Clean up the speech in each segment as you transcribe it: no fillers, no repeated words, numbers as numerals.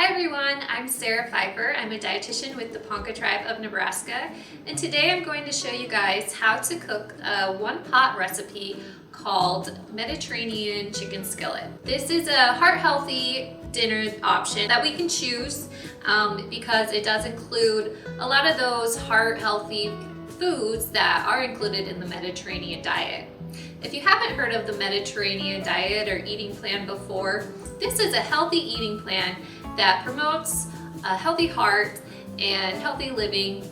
Hi everyone, I'm Sara Pfeifer. I'm a dietitian with the Ponca tribe of Nebraska, and today I'm going to show you guys how to cook a one-pot recipe called Mediterranean Chicken Skillet. This is a heart-healthy dinner option that we can choose because it does include a lot of those heart-healthy foods that are included in the Mediterranean diet. If you haven't heard of the Mediterranean diet or eating plan before, this is a healthy eating plan that promotes a healthy heart and healthy living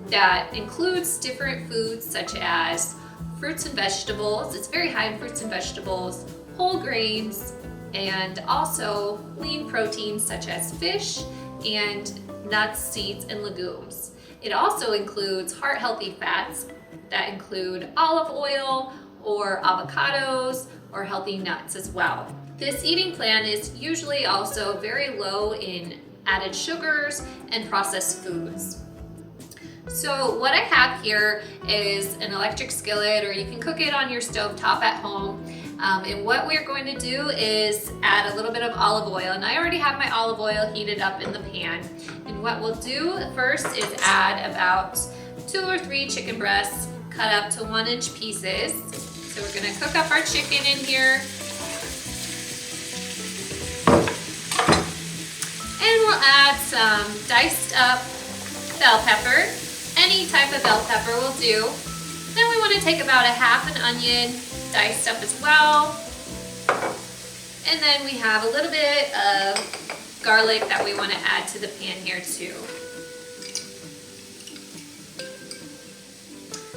that includes different foods such as fruits and vegetables. It's very high in fruits and vegetables, whole grains, and also lean proteins such as fish and nuts, seeds, and legumes. It also includes heart-healthy fats that include olive oil or avocados or healthy nuts as well. This eating plan is usually also very low in added sugars and processed foods. So what I have here is an electric skillet, or you can cook it on your stovetop at home. And what we're going to do is add a little bit of olive oil, and I already have my olive oil heated up in the pan. And what we'll do first is add about 2 or 3 chicken breasts cut up to 1-inch pieces. So we're gonna cook up our chicken in here. And we'll add some diced up bell pepper. Any type of bell pepper will do. Then we want to take about a half an onion diced up as well. And then we have a little bit of garlic that we want to add to the pan here too.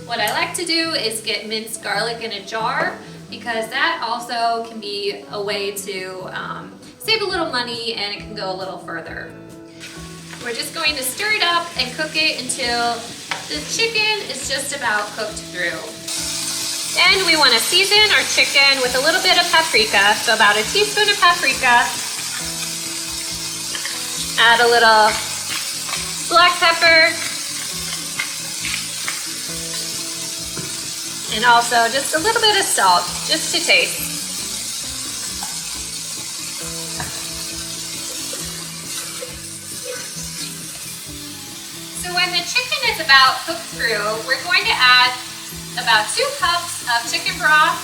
What I like to do is get minced garlic in a jar because that also can be a way to save a little money, and it can go a little further. We're just going to stir it up and cook it until the chicken is just about cooked through. Then we want to season our chicken with a little bit of paprika, so about a teaspoon of paprika. Add a little black pepper. And also just a little bit of salt, just to taste. So when the chicken is about cooked through, we're going to add about 2 cups of chicken broth.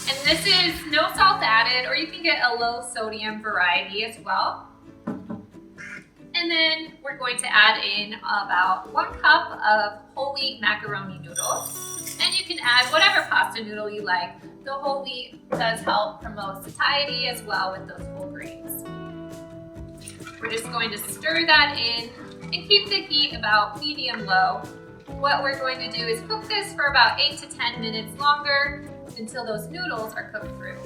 And this is no salt added, or you can get a low sodium variety as well. And then we're going to add in about 1 cup of whole wheat macaroni noodles. And you can add whatever pasta noodle you like. The whole wheat does help promote satiety as well with those whole grains. We're just going to stir that in and keep the heat about medium-low. What we're going to do is cook this for about 8 to 10 minutes longer until those noodles are cooked through.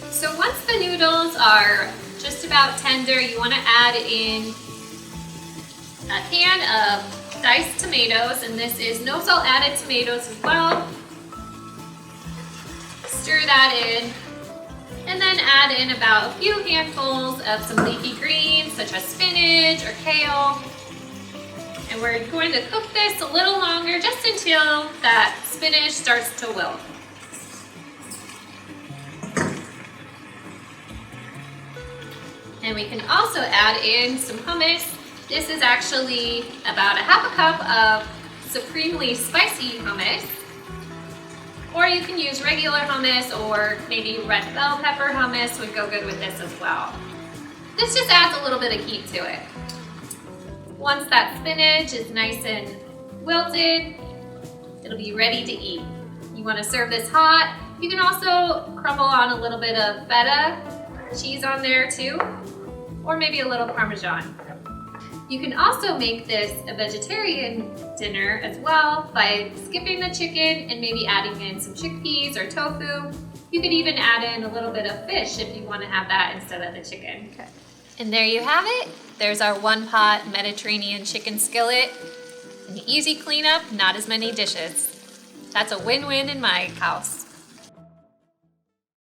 So once the noodles are just about tender, you want to add in a can of diced tomatoes, and this is no salt added tomatoes as well. Stir that in, and then add in about a few handfuls of some leafy greens such as spinach or kale. And we're going to cook this a little longer, just until that spinach starts to wilt. And we can also add in some hummus. This is actually about a half a cup of supremely spicy hummus. Or you can use regular hummus, or maybe red bell pepper hummus would go good with this as well. This just adds a little bit of heat to it. Once that spinach is nice and wilted, it'll be ready to eat. You want to serve this hot. You can also crumble on a little bit of feta cheese on there too, or maybe a little Parmesan. You can also make this a vegetarian dinner as well by skipping the chicken and maybe adding in some chickpeas or tofu. You could even add in a little bit of fish if you want to have that instead of the chicken. Okay. And there you have it. There's our one-pot Mediterranean chicken skillet. An easy cleanup, not as many dishes. That's a win-win in my house.